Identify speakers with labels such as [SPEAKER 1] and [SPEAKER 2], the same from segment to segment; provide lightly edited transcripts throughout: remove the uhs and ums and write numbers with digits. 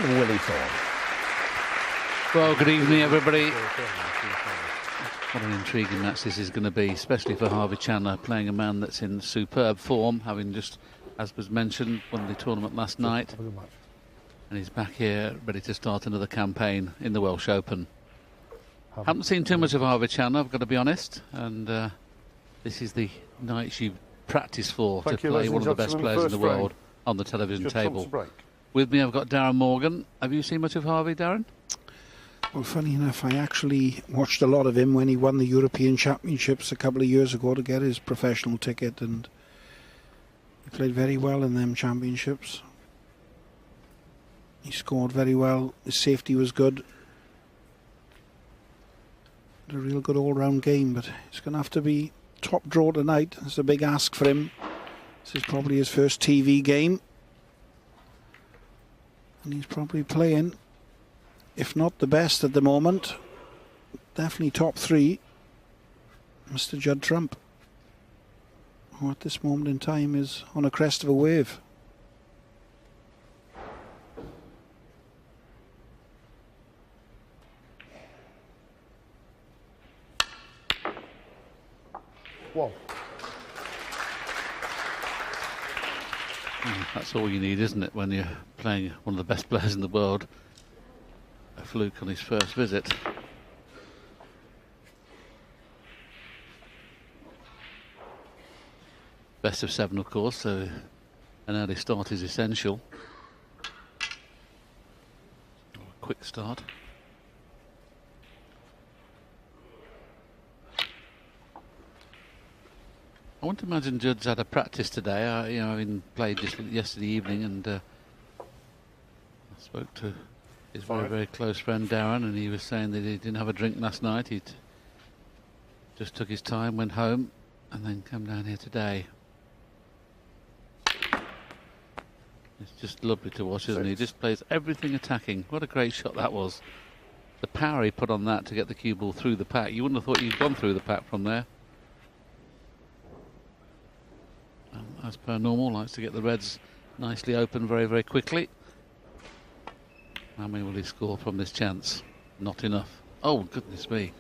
[SPEAKER 1] and Willie Thorne.
[SPEAKER 2] Well, good evening, everybody. What an intriguing match this is going to be, especially for Harvey Chandler, playing a man that's in superb form, having just, as was mentioned, won the tournament last night. And he's back here ready to start another campaign in the Welsh Open. Haven't seen too much of Harvey Chandler, I've got to be honest. And this is the night she practiced for to play one of the best players in the world on the television table. With me, I've got Darren Morgan. Have you seen much of Harvey, Darren?
[SPEAKER 3] Well, funny enough, I actually watched a lot of him when he won the European Championships a couple of years ago to get his professional ticket, and he played very well in them championships. He scored very well, his safety was good. A real good all-round game, but it's going to have to be top draw tonight. It's a big ask for him. This is probably his first TV game, and he's probably playing, if not the best at the moment, definitely top three, Mr. Judd Trump, who at this moment in time is on a crest of a wave.
[SPEAKER 1] Whoa.
[SPEAKER 2] That's all you need, isn't it, when you're playing one of the best players in the world? A fluke on his first visit. Best of 7, of course, so an early start is essential. A quick start. I want to imagine Judd's had a practice today. You know, having played just yesterday evening, and I spoke to his very, very close friend Darren, and he was saying that he didn't have a drink last night. He just took his time, went home, and then come down here today. It's just lovely to watch, isn't he? He just plays everything attacking. What a great shot that was. The power he put on that to get the cue ball through the pack. You wouldn't have thought he'd gone through the pack from there. As per normal, likes to get the reds nicely open very, very quickly. How many will he score from this chance? Not enough. Oh, goodness me.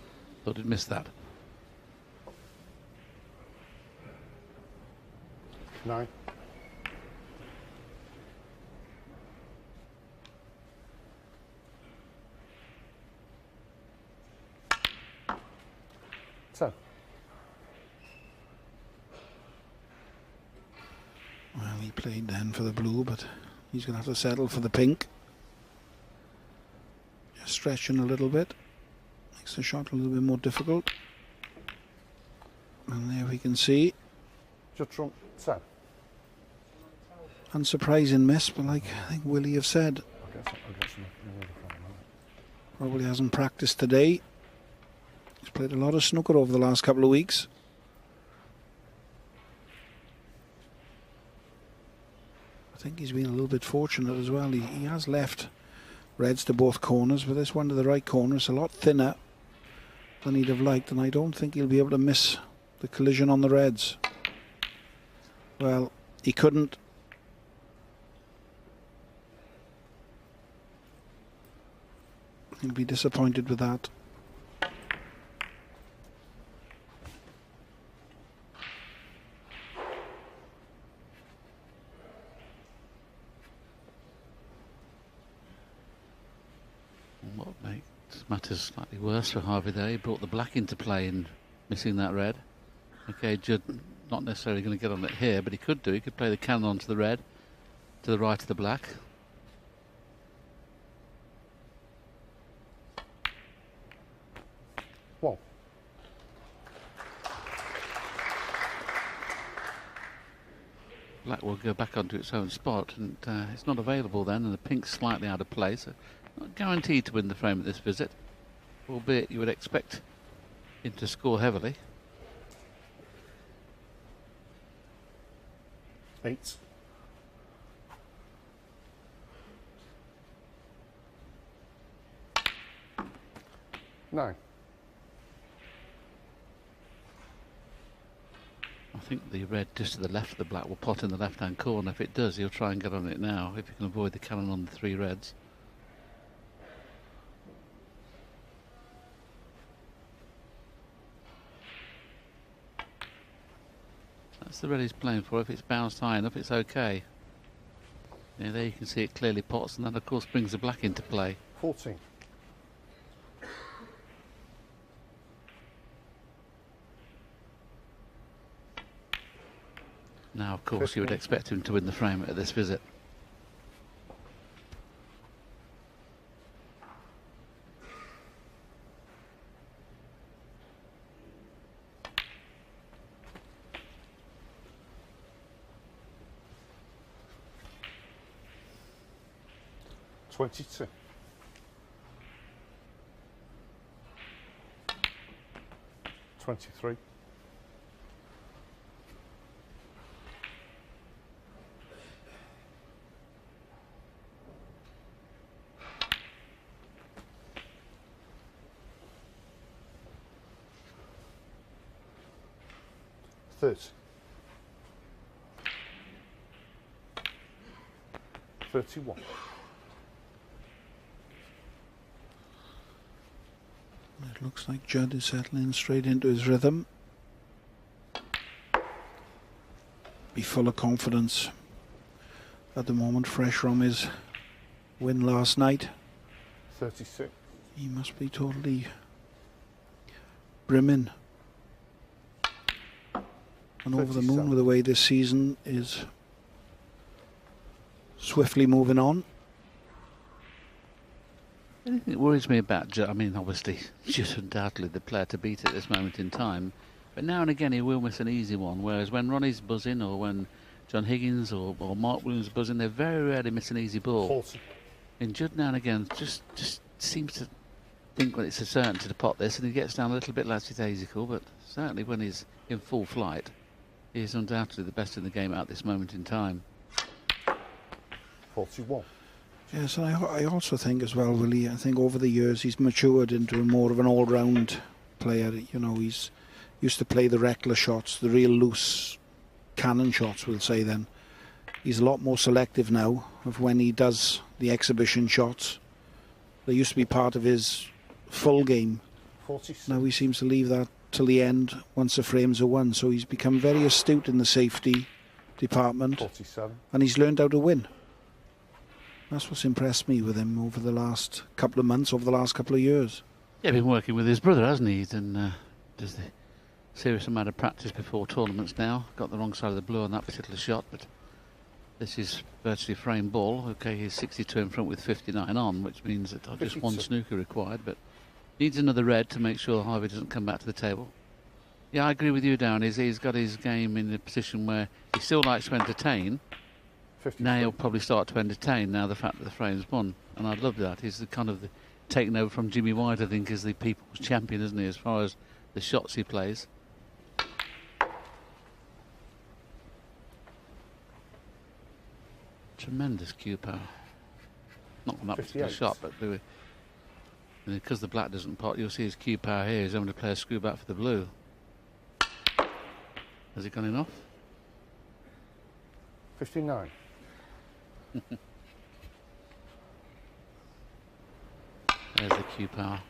[SPEAKER 2] Thought he'd missed that.
[SPEAKER 1] 9. So.
[SPEAKER 3] Well, he played then for the blue, but he's going to have to settle for the pink. Just stretching a little bit. Makes the shot a little bit more difficult. And there we can see.
[SPEAKER 1] Judd Trump, 10.
[SPEAKER 3] Unsurprising miss, but like I think Willie have said, probably hasn't practiced today. He's played a lot of snooker over the last couple of weeks. I think he's been a little bit fortunate as well. He has left reds to both corners, but this one to the right corner is a lot thinner than he'd have liked, and I don't think he'll be able to miss the collision on the reds. Well, he couldn't. He'll be disappointed with that.
[SPEAKER 2] What makes matters slightly worse for Harvey there, he brought the black into play in missing that red. Okay, Judd not necessarily going to get on it here, but he could do. He could play the cannon onto the red, to the right of the black.
[SPEAKER 1] Whoa.
[SPEAKER 2] Black will go back onto its own spot, and it's not available then, and the pink's slightly out of play, so not guaranteed to win the frame at this visit, albeit you would expect him to score heavily.
[SPEAKER 1] 8. 9.
[SPEAKER 2] I think the red just to the left of the black will pot in the left-hand corner. If it does, he'll try and get on it now, if he can avoid the cannon on the 3 reds. That's the red he's playing for. If it's bounced high enough, it's okay. Yeah, there you can see it clearly pots, and that of course brings the black into play.
[SPEAKER 1] 14.
[SPEAKER 2] Now, of course, you would expect him to win the frame at this visit.
[SPEAKER 1] $22. 23. 30. 31.
[SPEAKER 3] It looks like Judd is settling straight into his rhythm. Be full of confidence at the moment, fresh from his win last night.
[SPEAKER 1] 36.
[SPEAKER 3] He must be totally brimming and over the moon
[SPEAKER 1] 37.
[SPEAKER 3] with the way this season is swiftly moving on.
[SPEAKER 2] Anything that worries me about Judd, I mean, obviously, Judd undoubtedly the player to beat at this moment in time, but now and again he will miss an easy one, whereas when Ronnie's buzzing or when John Higgins or Mark Williams buzzing, they very rarely miss an easy ball.
[SPEAKER 1] 40.
[SPEAKER 2] And Judd now and again just seems to think when it's a certainty to pot this, and he gets down a little bit lackadaisical, but certainly when he's in full flight, he is undoubtedly the best in the game at this moment in time.
[SPEAKER 1] 41.
[SPEAKER 3] Yes, and I also think as well, Willie, I think over the years he's matured into more of an all-round player. You know, he's used to play the reckless shots, the real loose cannon shots, we'll say then. He's a lot more selective now of when he does the exhibition shots. They used to be part of his full game.
[SPEAKER 1] 46.
[SPEAKER 3] Now he seems to leave that till the end once the frames are won. So he's become very astute in the safety department.
[SPEAKER 1] 47.
[SPEAKER 3] And he's learned how to win. That's what's impressed me with him over the last couple of months, over the last couple of years.
[SPEAKER 2] Yeah, been working with his brother, hasn't he? And does the serious amount of practice before tournaments now. Got the wrong side of the blue on that particular shot, but this is virtually frame ball. Okay, he's 62 in front with 59 on, which means that just one snooker required, but needs another red to make sure Harvey doesn't come back to the table. Yeah, I agree with you, Darren. He's got his game in a position where he still likes to entertain.
[SPEAKER 1] 53.
[SPEAKER 2] Now he'll probably start to entertain now the fact that the frame's won, and I love that. He's the kind of taken over from Jimmy White, I think, as the people's champion, isn't he, as far as the shots he plays. Tremendous cue power. Not from that particular
[SPEAKER 1] 58.
[SPEAKER 2] shot, but because the black doesn't pot, you'll see his cue power here. He's having to play a screw back for the blue. Has it gone enough?
[SPEAKER 1] 59.
[SPEAKER 2] There's the cue power.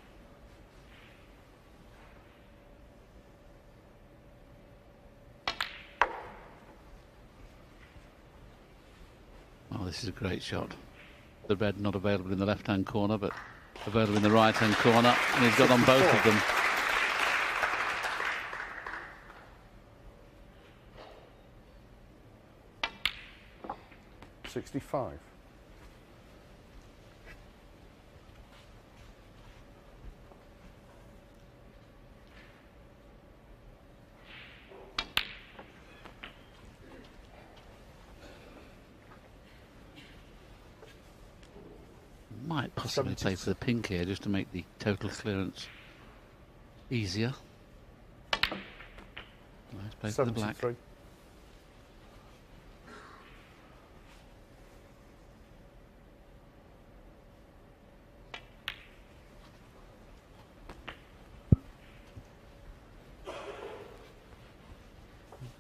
[SPEAKER 2] Oh, this is a great shot. The red not available in the left-hand corner, but available in the right-hand corner, and he's got on both of them.
[SPEAKER 1] $65.
[SPEAKER 2] Might possibly play for the pink here just to make the total clearance easier. Nice play for the black.
[SPEAKER 1] 73.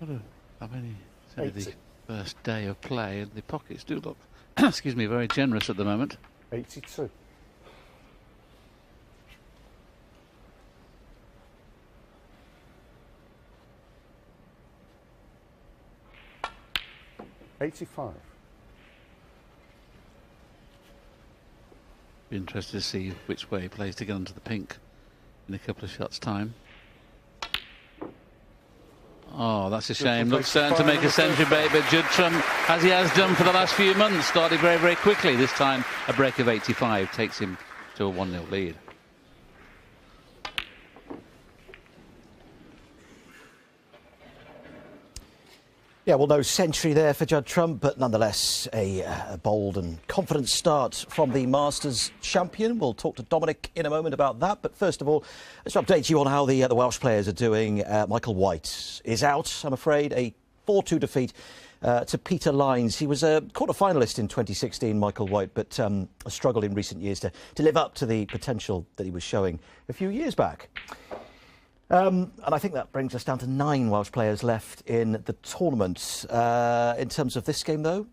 [SPEAKER 2] Got to have any say the
[SPEAKER 1] 80.
[SPEAKER 2] first day of play, and the pockets do look excuse me, very generous at the moment.
[SPEAKER 1] 82. 85.
[SPEAKER 2] Be interested to see which way he plays to get onto the pink in a couple of shots' time. Oh, that's a shame. Looks certain to make a century break, but Judd Trump, as he has done for the last few months, started very, very quickly. This time, a break of 85 takes him to a 1-0 lead.
[SPEAKER 4] Yeah, well, no century there for Judd Trump, but nonetheless a bold and confident start from the Masters champion. We'll talk to Dominic in a moment about that, but first of all, let's update you on how the Welsh players are doing. Michael White is out, I'm afraid, a 4-2 defeat to Peter Lines. He was a quarter-finalist in 2016, Michael White, but struggled in recent years to live up to the potential that he was showing a few years back. And I think that brings us down to 9 Welsh players left in the tournament. In terms of this game, though,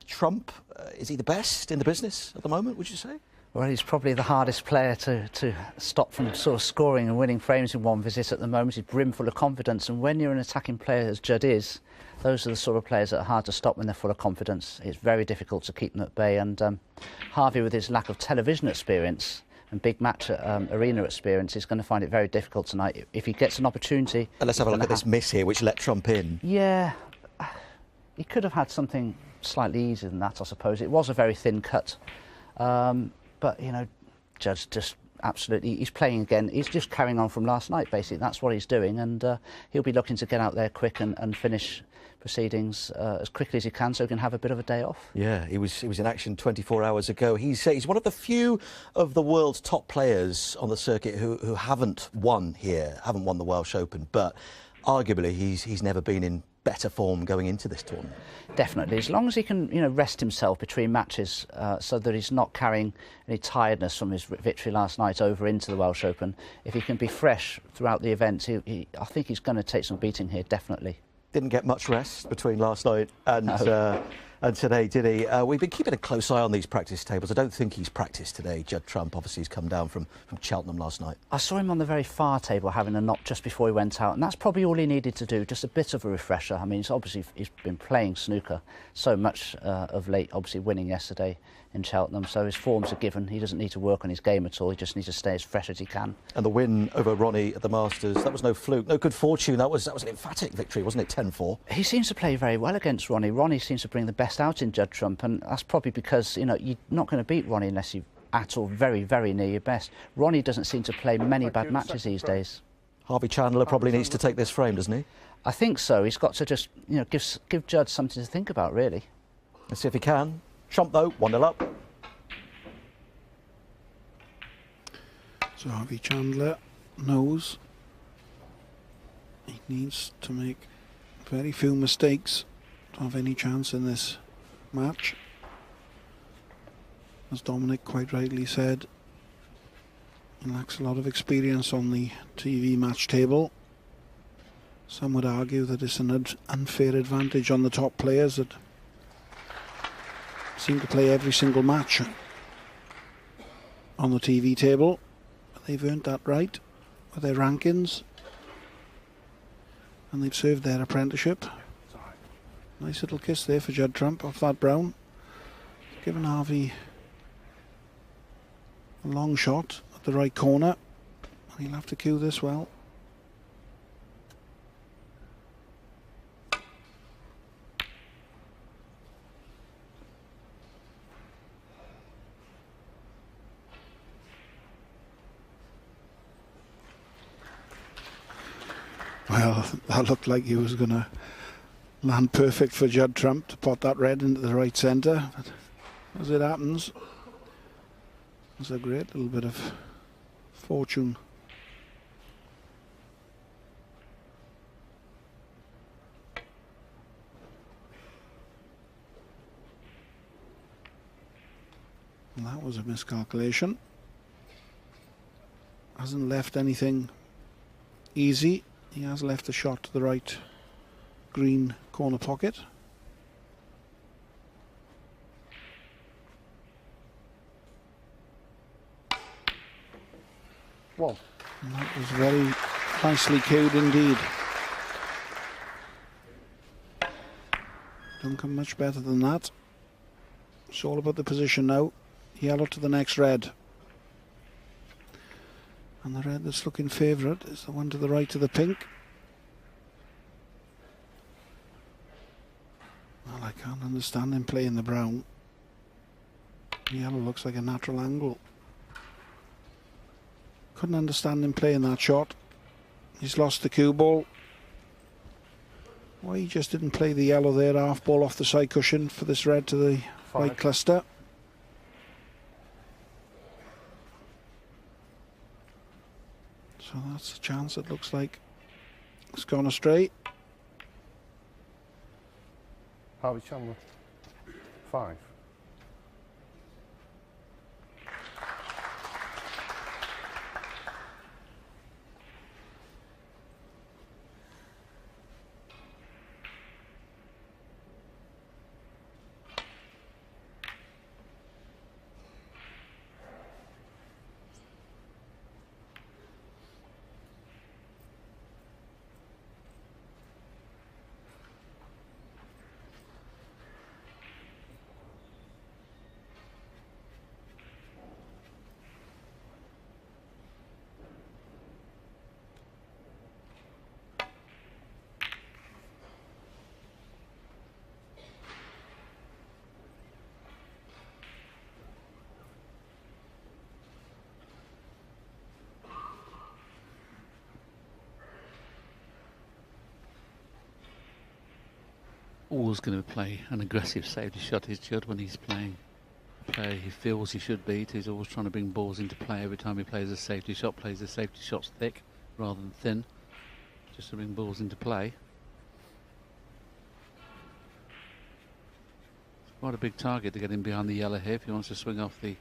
[SPEAKER 4] Trump, is he the best in the business at the moment, would you say?
[SPEAKER 5] Well, he's probably the hardest player to stop from sort of scoring and winning frames in one visit at the moment. He's brimful of confidence, and when you're an attacking player, as Judd is, those are the sort of players that are hard to stop when they're full of confidence. It's very difficult to keep them at bay, and Harvey, with his lack of television experience and big match arena experience, is going to find it very difficult tonight. If he gets an opportunity...
[SPEAKER 4] And let's have a look at this miss here, which let Trump in.
[SPEAKER 5] Yeah, he could have had something slightly easier than that, I suppose. It was a very thin cut. But, you know, Judd's just absolutely... He's playing again. He's just carrying on from last night, basically. That's what he's doing, and he'll be looking to get out there quick and finish proceedings as quickly as he can, so he can have a bit of a day off.
[SPEAKER 4] Yeah, he was in action 24 hours ago. He's one of the few of the world's top players on the circuit who haven't won here, haven't won the Welsh Open, but arguably he's never been in better form going into this tournament.
[SPEAKER 5] Definitely, as long as he can, you know, rest himself between matches, so that he's not carrying any tiredness from his victory last night over into the Welsh Open. If he can be fresh throughout the event, I think he's going to take some beating here, definitely.
[SPEAKER 4] Didn't get much rest between last night and today, did he? We've been keeping a close eye on these practice tables. I don't think he's practiced today. Judd Trump, obviously, he's come down from Cheltenham last night.
[SPEAKER 5] I saw him on the very far table having a knock just before he went out, and that's probably all he needed to do, just a bit of a refresher. I mean, he's been playing snooker so much of late, obviously winning yesterday in Cheltenham, so his form's a given. He doesn't need to work on his game at all. He just needs to stay as fresh as he can. And
[SPEAKER 4] the win over Ronnie at the Masters, that was no fluke, no good fortune. That was an emphatic victory, wasn't it? 10-4.
[SPEAKER 5] He seems to play very well against Ronnie. Ronnie seems to bring the best out in Judd Trump, and that's probably because, you know, you're not going to beat Ronnie unless you're at all very, very near your best. Ronnie doesn't seem to play many bad matches these days.
[SPEAKER 4] Harvey Chandler probably needs to take this frame, doesn't he?
[SPEAKER 5] I think so. He's got to just, you know, give Judd something to think about, really.
[SPEAKER 4] Let's see if he can. Trump, though, 1-0 up.
[SPEAKER 3] So Harvey Chandler knows he needs to make very few mistakes to have any chance in this match. As Dominic quite rightly said, he lacks a lot of experience on the TV match table. Some would argue that it's an unfair advantage on the top players that seem to play every single match on the TV table. They've earned that right with their rankings, and they've served their apprenticeship. Nice little kiss there for Judd Trump off that brown. Giving Harvey a long shot at the right corner, and he'll have to cue this well. Well, that looked like he was going to land perfect for Judd Trump to pot that red into the right centre. But as it happens, it's a great little bit of fortune. Well, that was a miscalculation. Hasn't left anything easy. He has left a shot to the right green corner pocket.
[SPEAKER 1] Well,
[SPEAKER 3] and that was very nicely cued indeed. Don't come much better than that. It's all about the position now. Yellow to the next red. And the red that's looking favourite is the one to the right of the pink. Well, I can't understand him playing the brown. The yellow looks like a natural angle. Couldn't understand him playing that shot. He's lost the cue ball. Why he just didn't play the yellow there, half ball off the side cushion for this red to the right cluster. So that's a chance. It looks like it's gone astray.
[SPEAKER 1] Harvey Chandler. 5.
[SPEAKER 2] Always going to play an aggressive safety shot is Judd when he's playing a player he feels he should beat. He's always trying to bring balls into play every time he plays a safety shot, plays the safety shots thick rather than thin, just to bring balls into play. It's quite a big target to get him behind the yellow here if he wants to swing off the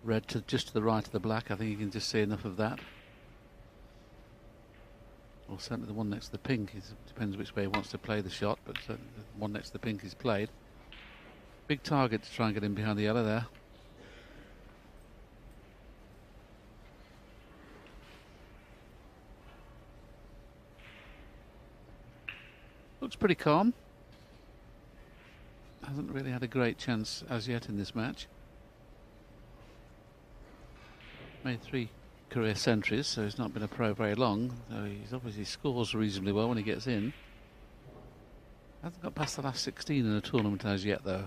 [SPEAKER 2] red to just to the right of the black. I think you can just see enough of that. Well, certainly the one next to the pink depends which way he wants to play the shot, but the one next to the pink is played. Big target to try and get him behind the yellow there. Looks pretty calm. Hasn't really had a great chance as yet in this match. Made 3 career centuries, so he's not been a pro very long. So he's obviously scores reasonably well when he gets in. Hasn't got past the last 16 in a tournament as yet, though.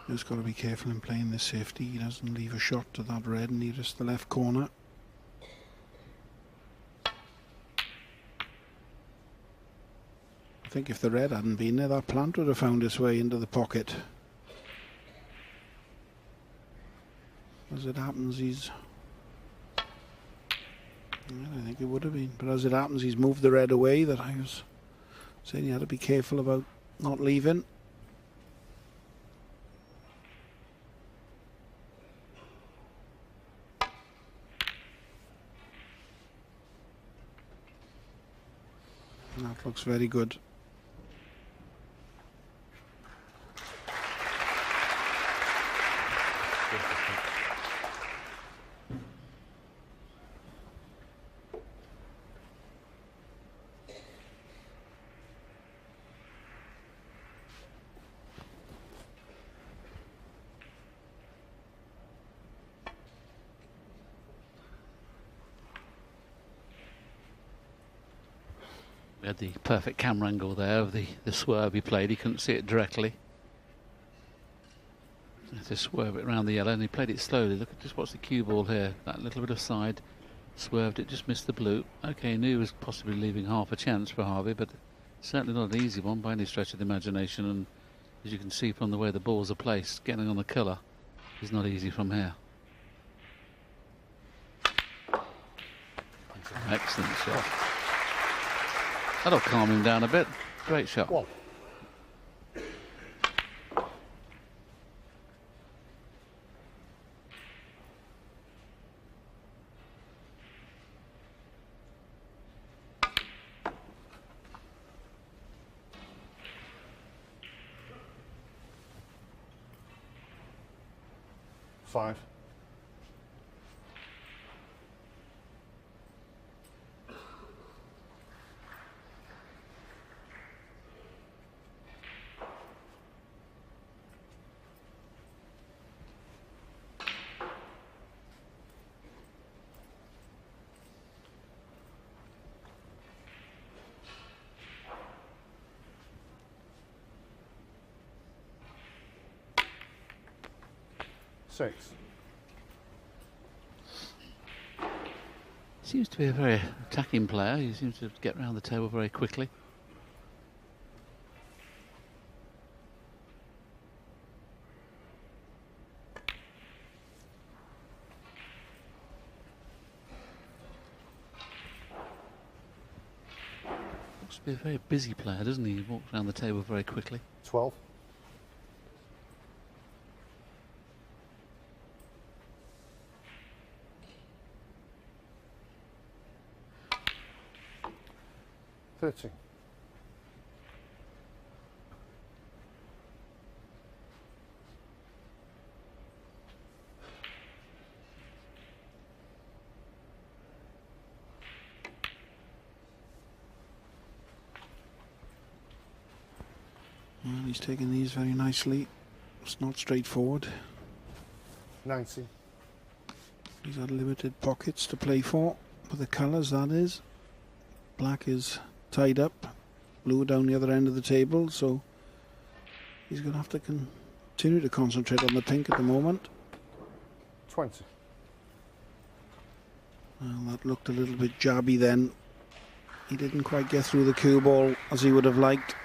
[SPEAKER 3] Just got to be careful in playing this safety. He doesn't leave a shot to that red nearest the left corner. I think if the red hadn't been there, that plant would have found its way into the pocket. As it happens, well, I think it would have been, but as it happens, he's moved the red away that I was saying you had to be careful about not leaving. That looks very good.
[SPEAKER 2] We had the perfect camera angle there of the swerve he played. He couldn't see it directly. He had to swerve it around the yellow, and he played it slowly. Look at just watch the cue ball here. That little bit of side, swerved it, just missed the blue. Okay, he knew he was possibly leaving half a chance for Harvey, but certainly not an easy one by any stretch of the imagination. And as you can see from the way the balls are placed, getting on the colour, is not easy from here. Excellent shot. That'll calm him down a bit. Great shot.
[SPEAKER 1] 1. Five. Six.
[SPEAKER 2] Seems to be a very attacking player. He seems to get around the table very quickly. Looks to be a very busy player, doesn't he? He walks around the table very quickly.
[SPEAKER 1] 12. Thirteen.
[SPEAKER 3] Well, he's taking these very nicely. It's not straightforward.
[SPEAKER 1] 19.
[SPEAKER 3] He's had limited pockets to play for, with the colours, that is. Black is tied up, blue down the other end of the table, so he's going to have to continue to concentrate on the pink at the moment.
[SPEAKER 1] 20.
[SPEAKER 3] Well, that looked a little bit jabby then. He didn't quite get through the cue ball as he would have liked.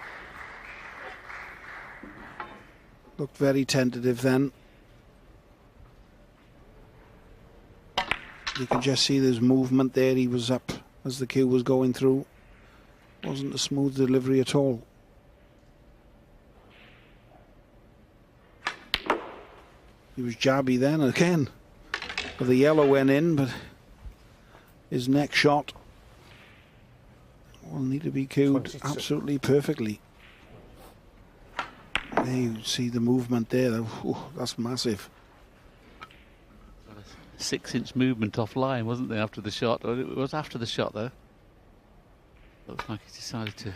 [SPEAKER 3] Looked very tentative then. You can just see there's movement there. He was up as the cue was going through. Wasn't a smooth delivery at all. He was jabby then again. Well, the yellow went in, but his next shot will need to be cued
[SPEAKER 1] 22.
[SPEAKER 3] absolutely perfectly. There you see the movement there. Ooh, that's massive.
[SPEAKER 2] 6-inch movement offline, wasn't there, after the shot? Or it was after the shot, though. Looks like he's decided to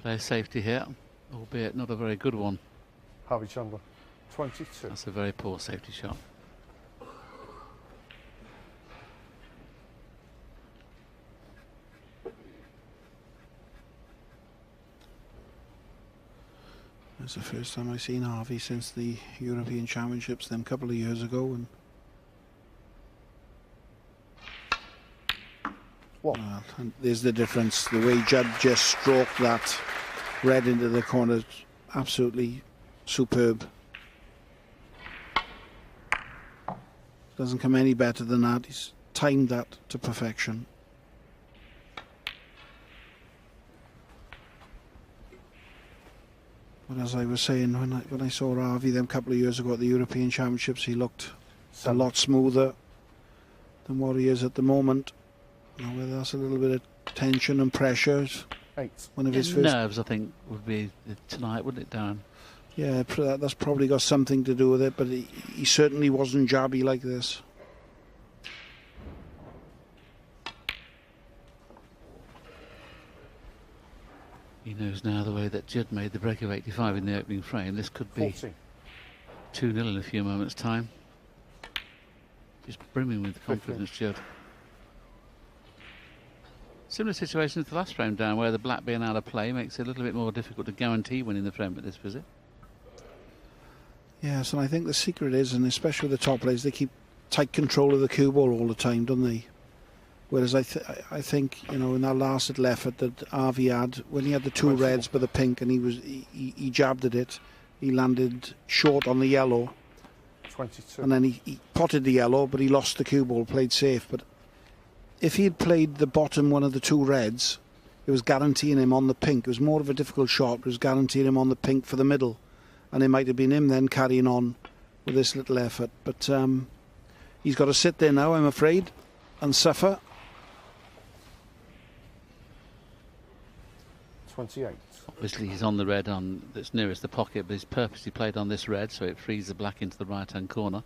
[SPEAKER 2] play a safety here, albeit not a very good one.
[SPEAKER 1] Harvey Chandler. 22.
[SPEAKER 2] That's a very poor safety shot.
[SPEAKER 3] It's the first time I've seen Harvey since the European Championships them couple of years ago, and and there's the difference. The way Judd just stroked that red into the corner, absolutely superb. Doesn't come any better than that. He's timed that to perfection. But as I was saying, when I saw Harvey them couple of years ago at the European Championships, he looked a lot smoother than what he is at the moment. Now, whether that's a little bit of tension and pressure.
[SPEAKER 1] 8.
[SPEAKER 3] One of his first
[SPEAKER 2] nerves, I think, would be tonight, wouldn't it, Darren?
[SPEAKER 3] Yeah, that's probably got something to do with it, but he certainly wasn't jabby like this.
[SPEAKER 2] He knows now the way that Judd made the break of 85 in the opening frame. This could be
[SPEAKER 1] 14.
[SPEAKER 2] 2-0 in a few moments' time. Just brimming with confidence, Judd. Similar situation to the last frame down, where the black being out of play makes it a little bit more difficult to guarantee winning the frame at this visit.
[SPEAKER 3] Yes, and I think the secret is, and especially with the top players, they keep tight control of the cue ball all the time, don't they? Whereas I think, you know, in that last little effort that Harvey had, when he had the two reds but the pink, and he jabbed at it, he landed short on the yellow.
[SPEAKER 1] 22.
[SPEAKER 3] And then he potted the yellow, but he lost the cue ball, played safe. But if he had played the bottom one of the two reds, it was guaranteeing him on the pink. It was more of a difficult shot, but it was guaranteeing him on the pink for the middle. And it might have been him then carrying on with this little effort. But he's got to sit there now, I'm afraid, and suffer.
[SPEAKER 1] 28.
[SPEAKER 2] Obviously, he's on the red that's nearest the pocket, but he's purposely played on this red, so it frees the black into the right-hand corner.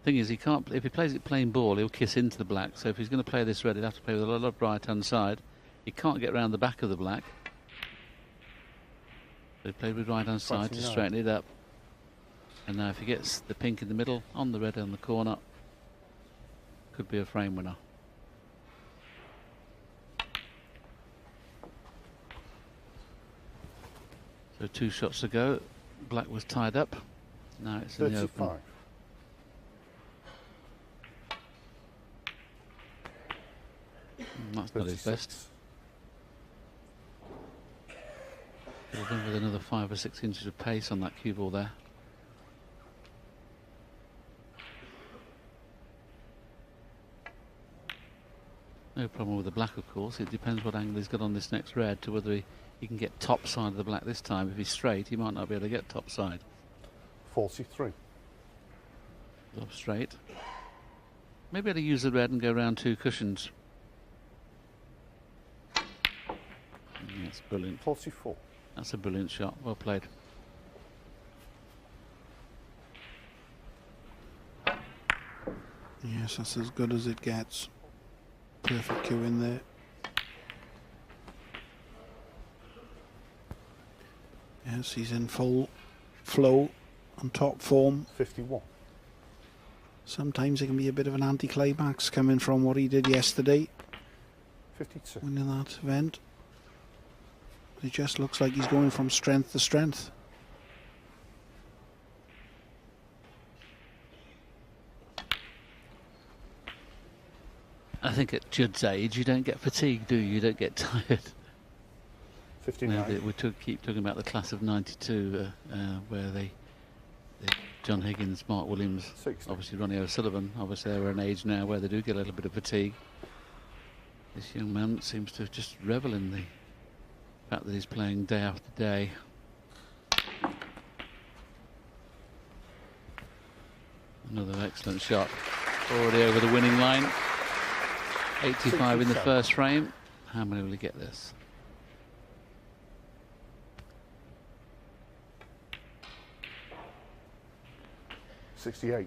[SPEAKER 2] Thing is, he can't. If he plays it plain ball, he'll kiss into the black. So if he's going to play this red, he'll have to play with a lot of right-hand side. He can't get round the back of the black. So he played with right-hand side to straighten it up. And now if he gets the pink in the middle, on the red on the corner, could be a frame winner. So 2 shots to go. Black was tied up. Now it's in the open.
[SPEAKER 1] 35.
[SPEAKER 2] That's not his best. He'll win with another 5 or 6 inches of pace on that cue ball there. No problem with the black, of course. It depends what angle he's got on this next red to whether he can get top side of the black this time. If he's straight, he might not be able to get top side.
[SPEAKER 1] 43.
[SPEAKER 2] Up straight. Maybe able to use the red and go around 2 cushions. That's brilliant.
[SPEAKER 1] 44.
[SPEAKER 2] That's a brilliant shot. Well played.
[SPEAKER 3] Yes, that's as good as it gets. Perfect cue in there. Yes, he's in full flow and top form.
[SPEAKER 1] 51.
[SPEAKER 3] Sometimes it can be a bit of an anticlimax coming from what he did yesterday,
[SPEAKER 1] 52.
[SPEAKER 3] winning that event. But it just looks like he's going from strength to strength.
[SPEAKER 2] I think at Judd's age, you don't get fatigued, do you? You don't get tired.
[SPEAKER 1] 59.
[SPEAKER 2] We keep talking about the class of '92, where John Higgins, Mark Williams,
[SPEAKER 1] 60.
[SPEAKER 2] obviously Ronnie O'Sullivan. Obviously, they're at an age now where they do get a little bit of fatigue. This young man seems to just revel in the fact that he's playing day after day. Another excellent shot. Already over the winning line. 85 in the first frame. How many will he get this?
[SPEAKER 1] $68.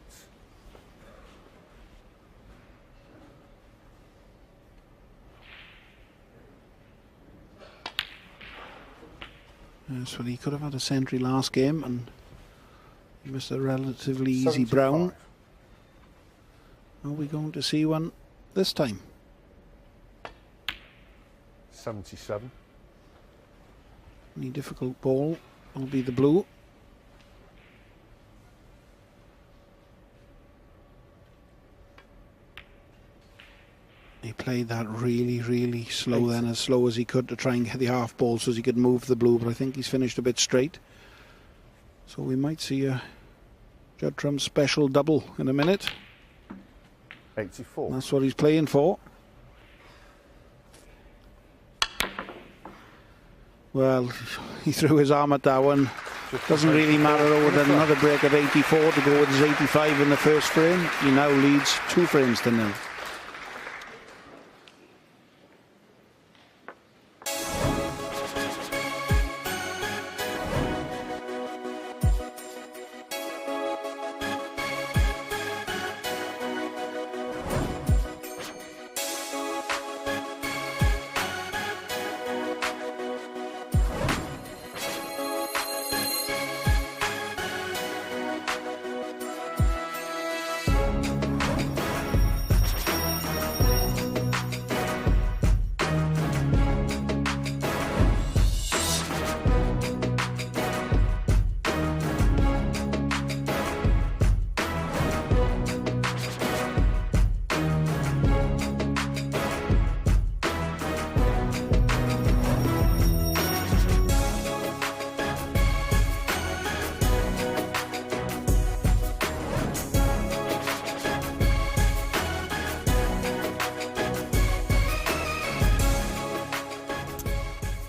[SPEAKER 3] Yes, well, he could have had a century last game and he missed a relatively easy brown. Are we going to see one this time?
[SPEAKER 1] 77.
[SPEAKER 3] Any difficult ball will be the blue. He played that really slow then, as slow as he could to try and get the half ball so as he could move the blue, but I think he's finished a bit straight. So we might see a Judd Trump special double in a minute.
[SPEAKER 1] 84.
[SPEAKER 3] That's what he's playing for. Well, he threw his arm at that one. Doesn't really matter over another break of 84 to go with his 85 in the first frame. He now leads 2 frames to 0.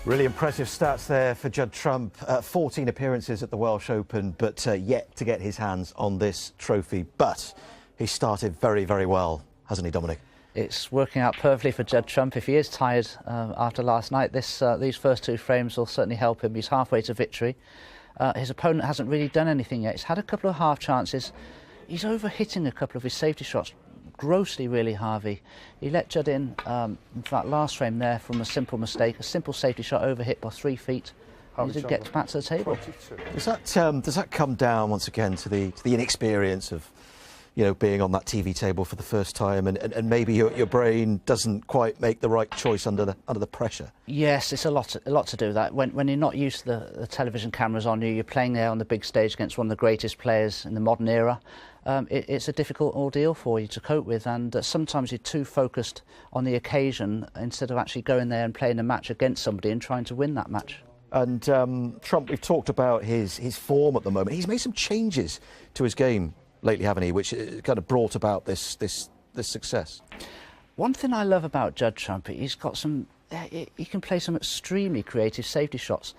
[SPEAKER 4] Really impressive stats there for Judd Trump. 14 appearances at the Welsh Open, but yet to get his hands on this trophy. But he started very, very well, hasn't he, Dominic?
[SPEAKER 5] It's working out perfectly for Judd Trump. If he is tired after last night, these first two frames will certainly help him. He's halfway to victory. His opponent hasn't really done anything yet. He's had a couple of half chances. He's overhitting a couple of his safety shots. Grossly, really, Harvey. He let Judd in that last frame there from a simple mistake, a simple safety shot overhit by 3 feet. He did get back to the table.
[SPEAKER 1] 22.
[SPEAKER 4] Does that come down once again to the inexperience of, you know, being on that TV table for the first time, and maybe your brain doesn't quite make the right choice under the pressure?
[SPEAKER 5] Yes, it's a lot to do with that. When you're not used to the television cameras on you, you're playing there on the big stage against one of the greatest players in the modern era. It's a difficult ordeal for you to cope with, and sometimes you're too focused on the occasion instead of actually going there and playing a match against somebody and trying to win that match.
[SPEAKER 4] And Trump, we've talked about his form at the moment. He's made some changes to his game lately, haven't he, which kind of brought about this success.
[SPEAKER 5] One thing I love about Judd Trump, he's got some. He can play some extremely creative safety shots.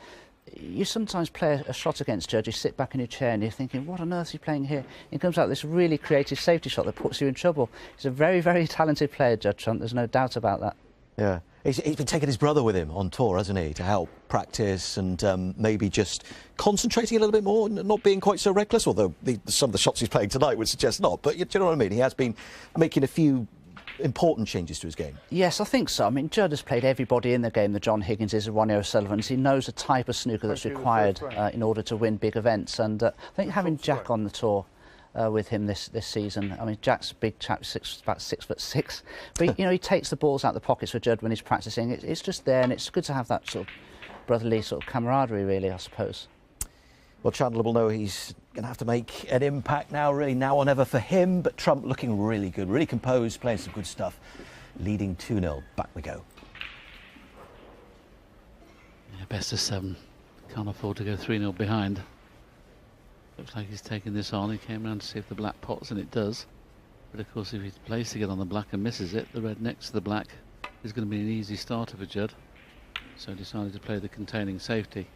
[SPEAKER 5] You sometimes play a shot against Judd, you sit back in your chair and you're thinking, what on earth is he playing here? He comes out with this really creative safety shot that puts you in trouble. He's a very, very talented player, Judd Trump, there's no doubt about that. Yeah.
[SPEAKER 4] He's been taking his brother with him on tour, hasn't he, to help practice and maybe just concentrating a little bit more, not being quite so reckless, although some of the shots he's playing tonight would suggest not. But do you know what I mean? He has been making a few important changes to his game.
[SPEAKER 5] Yes, I think so. I mean, Judd has played everybody in the game, the John Higginses, the Ronnie O'Sullivans. He knows the type of snooker that's required in order to win big events. And I think having Jack on the tour with him this season, I mean, Jack's a big chap, about 6'6", but you know, he takes the balls out of the pockets for Judd when he's practicing. It's just there, and it's good to have that sort of brotherly sort of camaraderie, really, I suppose.
[SPEAKER 4] Well, Chandler will know he's going to have to make an impact now, really, now or never for him. But Trump looking really good, really composed, playing some good stuff, leading 2-0. Back we go.
[SPEAKER 2] Yeah, best of 7. Can't afford to go 3-0 behind. Looks like he's taking this on. He came round to see if the black pots, and it does. But of course, if he plays to get on the black and misses it, the red next to the black is going to be an easy starter for Judd. So he decided to play the containing safety.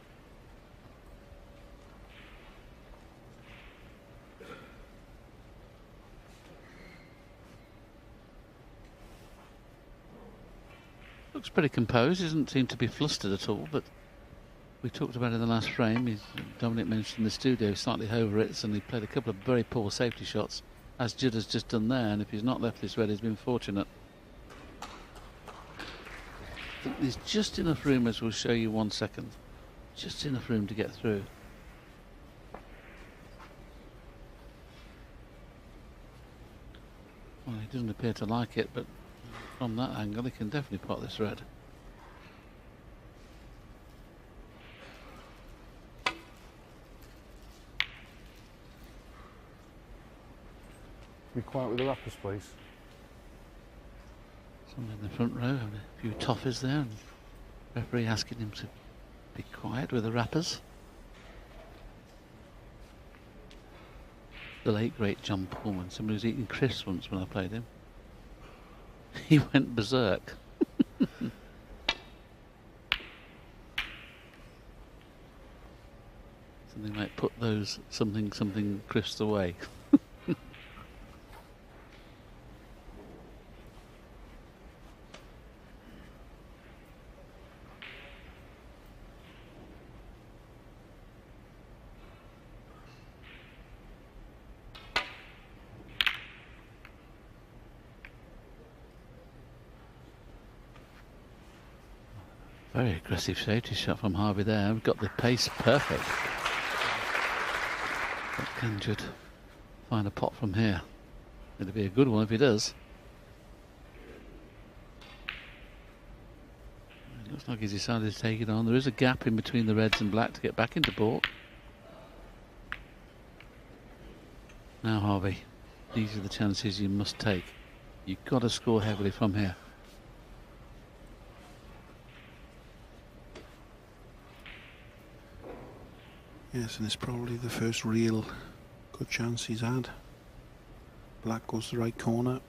[SPEAKER 2] Looks pretty composed, doesn't seem to be flustered at all, but we talked about it in the last frame. Dominic mentioned in the studio, slightly over it, and he played a couple of very poor safety shots, as Judd has just done there, and if he's not left this red, he's been fortunate. I think there's just enough room, as we'll show you 1 second, just enough room to get through. Well, he doesn't appear to like it, but from that angle, he can definitely pot this red.
[SPEAKER 1] Be quiet with the rappers, please.
[SPEAKER 2] Someone in the front row having a few toffees there, and referee asking him to be quiet with the rappers. The late great John Pullman, somebody was eating crisps once when I played him. He went berserk. Something like put those something crisps away. Very aggressive safety shot from Harvey there. We've got the pace perfect. But can Judd find a pot from here? It'll be a good one if he does. It looks like he's decided to take it on. There is a gap in between the reds and black to get back into port. Now, Harvey, these are the chances you must take. You've got to score heavily from here.
[SPEAKER 3] Yes, and it's probably the first real good chance he's had. Black goes to the right corner.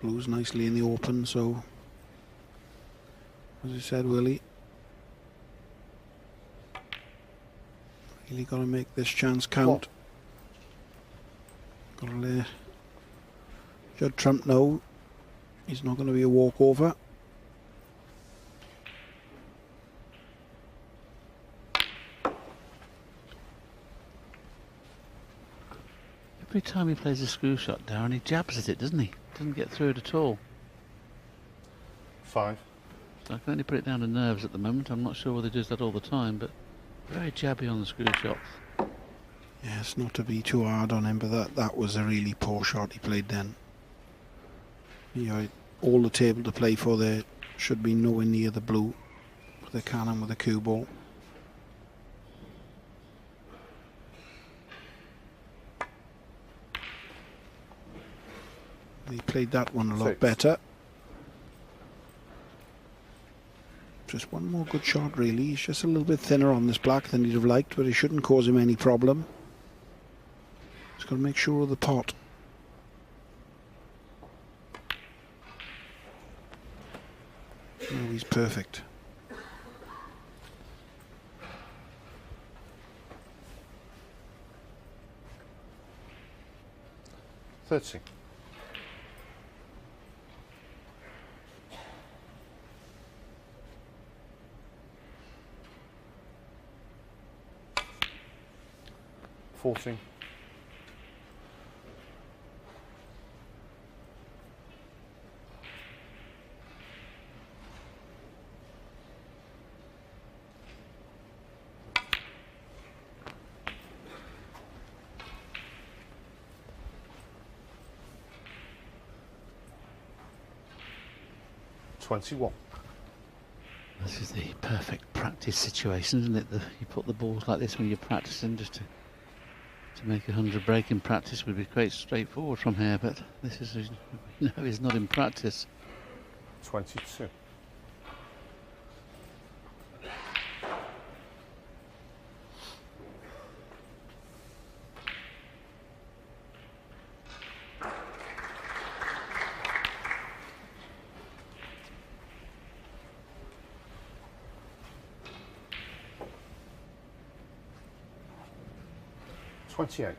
[SPEAKER 3] Blue's nicely in the open, so as I said, Willie, really got to make this chance count. Got to let Judd Trump know he's not going to be a walkover.
[SPEAKER 2] Every time he plays a screw shot, Darren, he jabs at it, doesn't he? Doesn't get through it at all.
[SPEAKER 1] 5.
[SPEAKER 2] So I can only put it down to nerves at the moment. I'm not sure whether he does that all the time, but very jabby on the screw shots.
[SPEAKER 3] Yes, not to be too hard on him, but that was a really poor shot he played then. You know, all the table to play for there should be nowhere near the blue with the cannon with the cue ball. He played that one a lot
[SPEAKER 1] 6.
[SPEAKER 3] better. Just one more good shot, really. He's just a little bit thinner on this black than he'd have liked, but it shouldn't cause him any problem. Just got to make sure of the pot. Oh, he's perfect.
[SPEAKER 1] $30. $40. $21.
[SPEAKER 2] This is the perfect practice situation, isn't it? You put the balls like this when you're practicing, just to make 100 break in practice would be quite straightforward from here, but this is, no, it's not in practice.
[SPEAKER 1] 22. $28.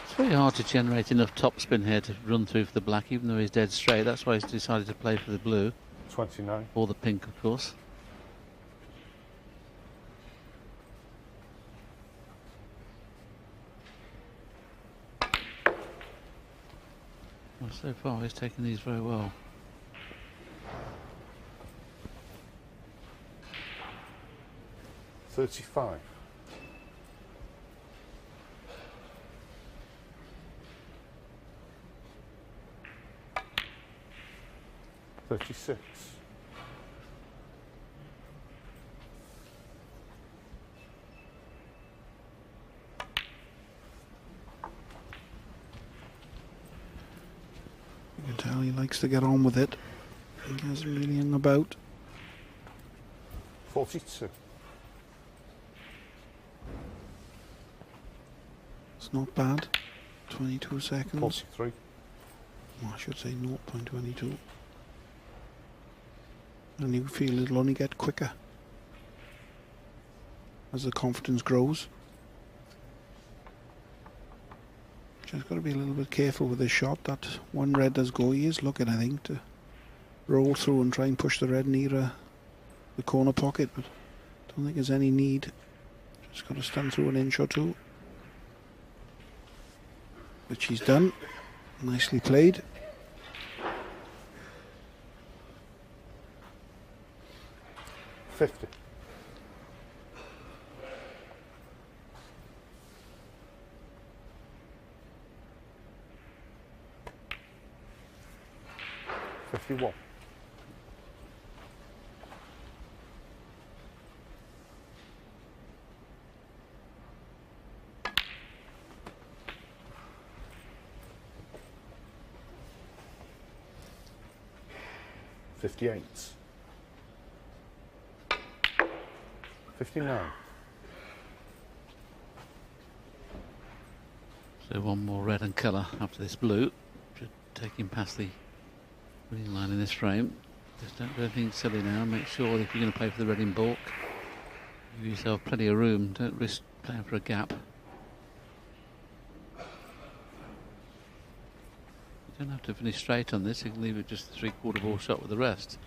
[SPEAKER 2] It's very hard to generate enough topspin here to run through for the black, even though he's dead straight. That's why he's decided to play for the blue.
[SPEAKER 1] 29.
[SPEAKER 2] Or the pink, of course. Well, so far he's taken these very well.
[SPEAKER 1] $35. $36.
[SPEAKER 3] You can tell he likes to get on with it. He hasn't really hung about.
[SPEAKER 1] 42.
[SPEAKER 3] It's not bad. 22 seconds.
[SPEAKER 1] 43.
[SPEAKER 3] Well, I should say 0.22. And you feel it'll only get quicker as the confidence grows. Just got to be a little bit careful with this shot. That one red does go. He is looking, I think, to roll through and try and push the red nearer the corner pocket, but don't think there's any need. Just got to stand through an inch or two, which he's done. Nicely played.
[SPEAKER 1] $50. $51. $58. $59.
[SPEAKER 2] So one more red and colour after this blue. Should take him past the winning line in this frame. Just don't do anything silly now. Make sure that if you're going to play for the red in baulk, give yourself plenty of room. Don't risk playing for a gap. You don't have to finish straight on this. You can leave it just a 3/4 ball shot with the rest.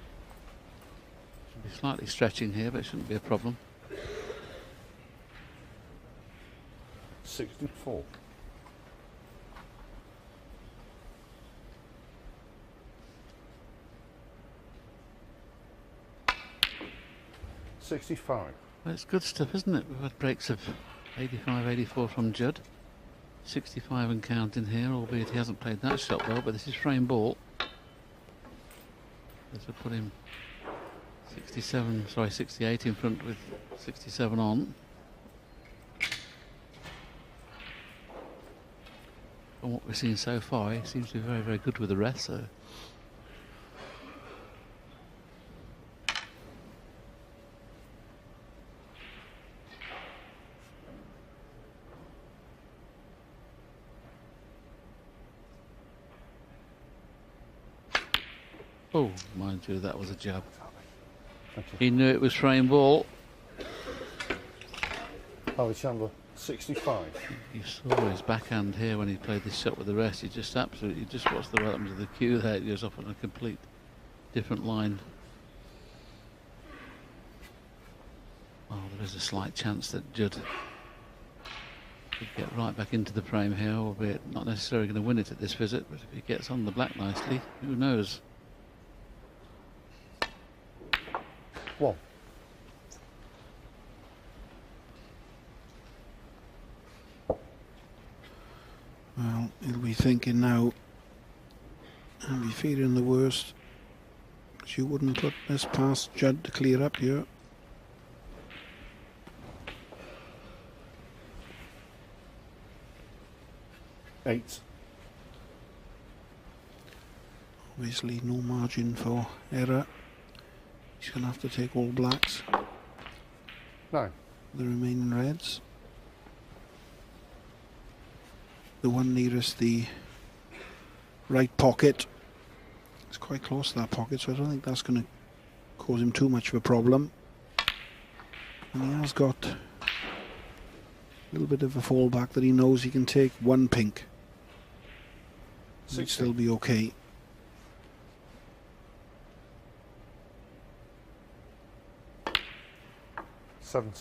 [SPEAKER 2] Should be slightly stretching here, but it shouldn't be a problem.
[SPEAKER 1] 64. $65.
[SPEAKER 2] Well, it's good stuff, isn't it? We've had breaks of 85, 84 from Judd. 65 and counting here, albeit he hasn't played that shot well, but this is frame ball. This will put him 68 in front with 67 on. From what we've seen so far, he seems to be very, very good with the rest, so. Oh, mind you, that was a jab. He knew it was frame ball.
[SPEAKER 1] Harvey Chandler, 65.
[SPEAKER 2] You saw his backhand here when he played this shot with the rest. You just absolutely just watch the bottom of the cue there. It goes off on a complete different line. Well, there is a slight chance that Judd could get right back into the frame here, albeit not necessarily going to win it at this visit. But if he gets on the black nicely, who knows?
[SPEAKER 1] One.
[SPEAKER 3] Well, he'll be thinking now, I'll be feeling the worst, because you wouldn't put this past Judd to clear up here.
[SPEAKER 1] Eight.
[SPEAKER 3] Obviously no margin for error. He's going to have to take all blacks,
[SPEAKER 1] 9.
[SPEAKER 3] the remaining reds. The one nearest the right pocket, it's quite close to that pocket, so I don't think that's going to cause him too much of a problem. And he has got a little bit of a fallback that he knows he can take one pink. He'll still be okay.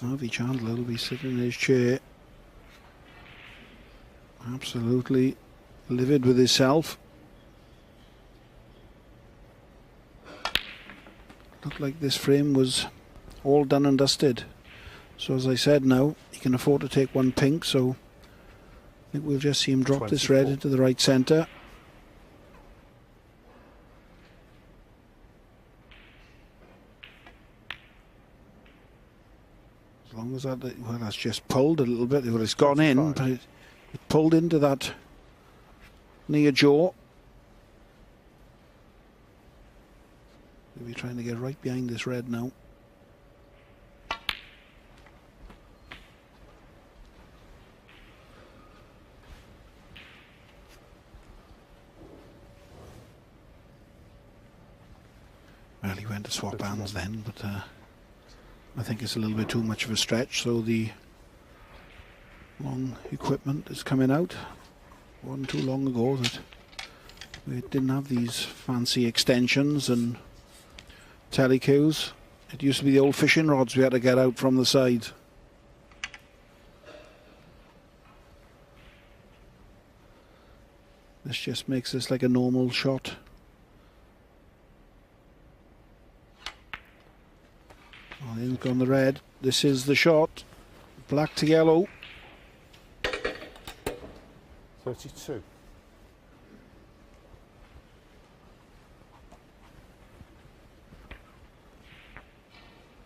[SPEAKER 3] Harvey Chandler will be sitting in his chair, absolutely livid with himself. Looked like this frame was all done and dusted. So as I said, now he can afford to take one pink, so I think we'll just see him drop
[SPEAKER 1] 24.
[SPEAKER 3] this red into the right centre. As long as that, well, that's just pulled a little bit. Well, it's gone in, but it pulled into that near jaw. We'll be trying to get right behind this red now. Well, he went to swap hands then, but I think it's a little bit too much of a stretch, so the long equipment is coming out. Wasn't too long ago that we didn't have these fancy extensions and telecues. It used to be the old fishing rods we had to get out from the side. This just makes this like a normal shot. Oh, he's gone the red. This is the shot. Black to yellow.
[SPEAKER 1] 32.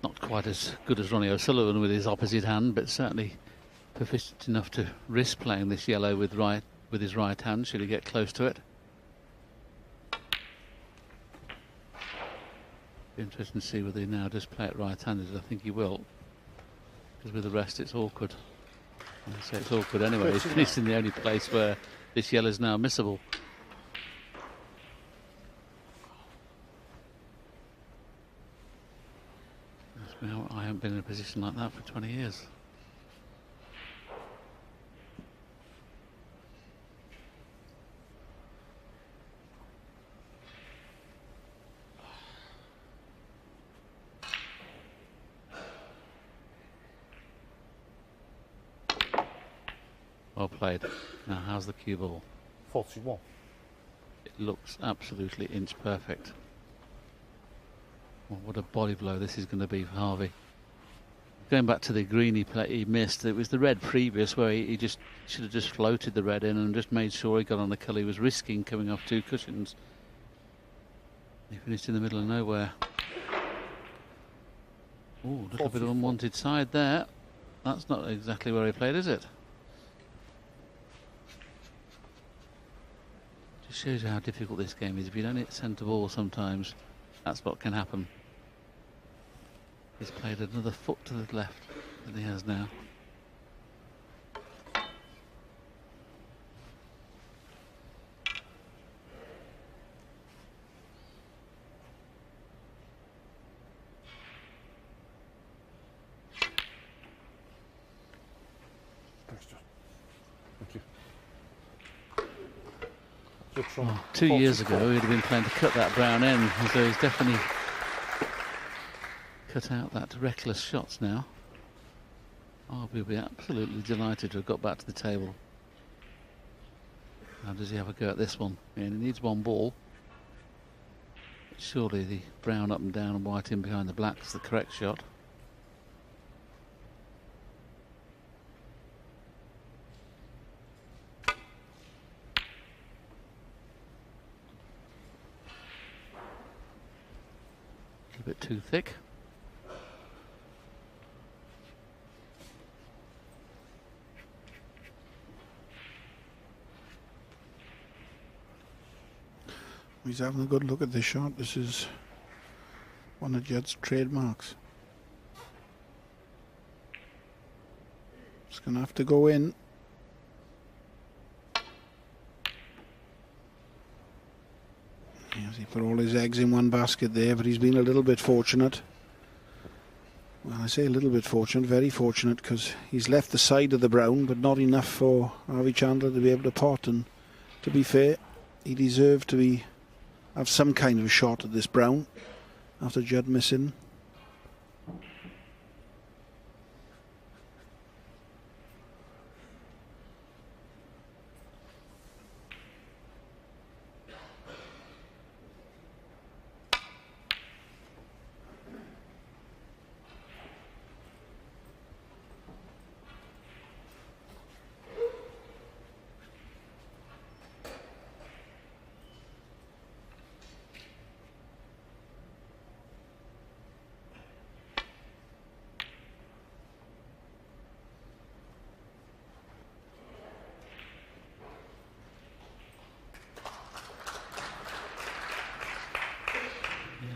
[SPEAKER 2] Not quite as good as Ronnie O'Sullivan with his opposite hand, but certainly proficient enough to risk playing this yellow with his right hand should he get close to it. Be interesting to see whether he now just play it right-handed. I think he will, because with the rest it's awkward. So it's awkward anyway. He's finished in the only place where this yellow is now missable. I haven't been in a position like that for 20 years. Well played. Now, how's the cue ball?
[SPEAKER 1] 41.
[SPEAKER 2] It looks absolutely inch perfect. Well, what a body blow this is going to be for Harvey. Going back to the green he missed, it was the red previous where he just should have just floated the red in and just made sure he got on the colour. He was risking coming off 2 cushions. He finished in the middle of nowhere. Oh, a little bit of unwanted side there. That's not exactly where he played, is it? Just shows you how difficult this game is. If you don't hit centre ball sometimes, that's what can happen. He's played another foot to the left than he has now.
[SPEAKER 1] Thanks, Judd. Thank you. Judd Trump,
[SPEAKER 2] Oh, 2 years ago he'd have been playing to cut that brown end, so he's definitely cut out that reckless shots now. Harvey will be absolutely delighted to have got back to the table. How does he have a go at this one? Yeah, he needs one ball. Surely the brown up and down and white in behind the black is the correct shot. A bit too thick.
[SPEAKER 3] He's having a good look at this shot. This is one of Judd's trademarks. It's going to have to go in. Yes, he put all his eggs in one basket there, but he's been a little bit fortunate. Well, I say a little bit fortunate, very fortunate, because he's left the side of the brown, but not enough for Harvey Chandler to be able to pot. And to be fair, he deserved to have some kind of shot at this brown after Judd missing.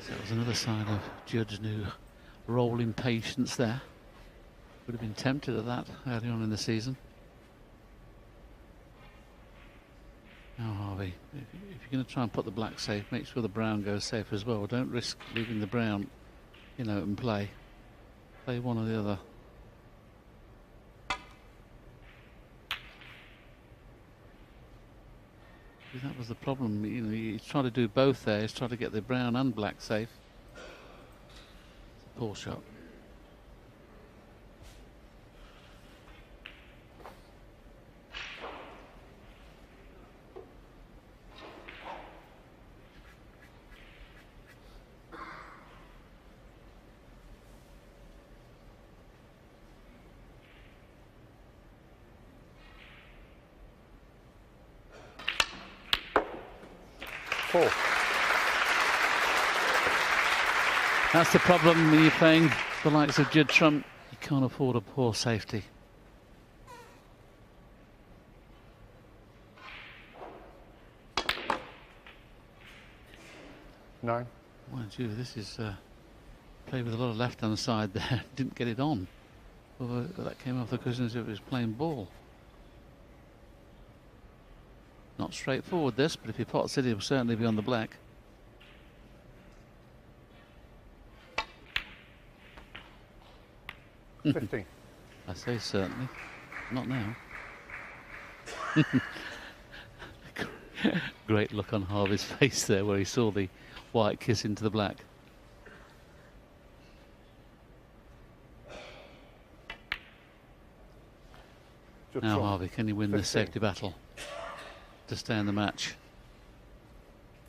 [SPEAKER 2] That was another sign of Judd's new rolling patience there. Would have been tempted at that early on in the season. Now Harvey, if you're going to try and put the black safe, make sure the brown goes safe as well. Don't risk leaving the brown in open play. Play one or the other. That was the problem, you know, he's trying to do both there. He's trying to get the brown and black safe. It's a poor shot.
[SPEAKER 1] Four.
[SPEAKER 2] That's the problem when you're playing the likes of Judd Trump. You can't afford a poor safety.
[SPEAKER 1] Nine.
[SPEAKER 2] Mind you, this is play with a lot of left-hand side there. Didn't get it on. Well, that came off the cushion as if it was playing ball. Not straightforward this, but if he pots it, he'll certainly be on the black.
[SPEAKER 1] $15.
[SPEAKER 2] I say certainly. Not now. Great look on Harvey's face there where he saw the white kiss into the black.
[SPEAKER 1] Judd
[SPEAKER 2] Now,
[SPEAKER 1] Trump,
[SPEAKER 2] Harvey, can you win this
[SPEAKER 1] 15.
[SPEAKER 2] safety battle to stay in the match?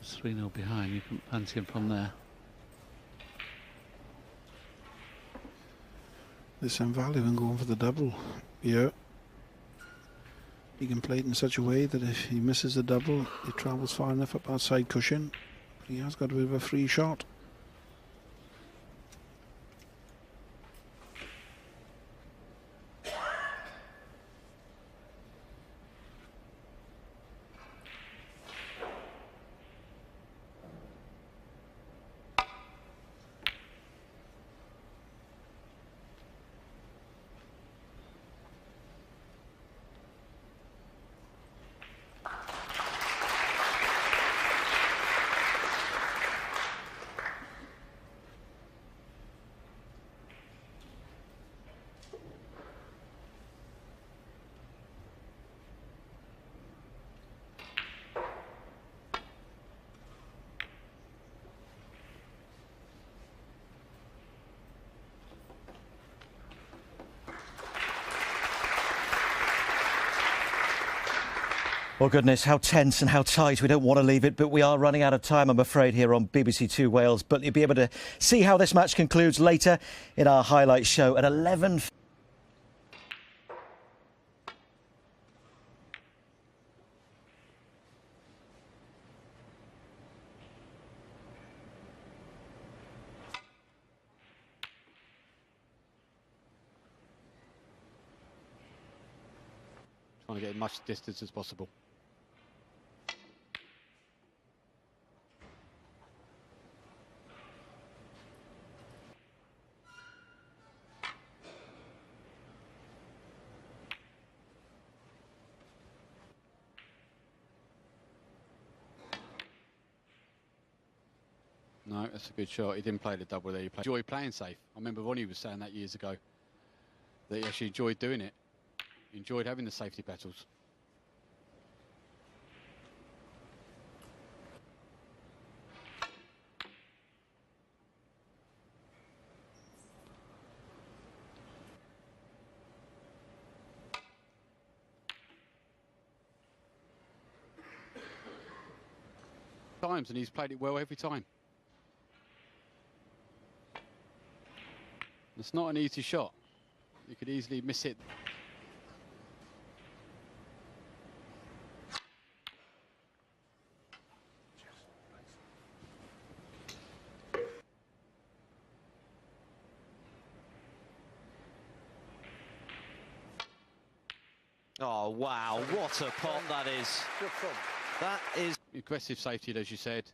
[SPEAKER 2] It's 3-0 behind. You can fancy him from there.
[SPEAKER 3] There's some value in going for the double. Yeah. He can play it in such a way that if he misses the double, he travels far enough up that side cushion. But he has got a bit of a free shot.
[SPEAKER 4] Well, goodness, how tense and how tight. We don't want to leave it, but we are running out of time, I'm afraid, here on BBC Two Wales. But you'll be able to see how this match concludes later in our highlight show at 11.
[SPEAKER 6] Trying to get as much distance as possible. No, that's a good shot. He didn't play the double there. He enjoyed playing safe. I remember Ronnie was saying that years ago, that he actually enjoyed doing it. He enjoyed having the safety battles. Times, and he's played it well every time. It's not an easy shot. You could easily miss it.
[SPEAKER 7] Oh, wow, what a pot that is. That is
[SPEAKER 6] Aggressive safety, as you said.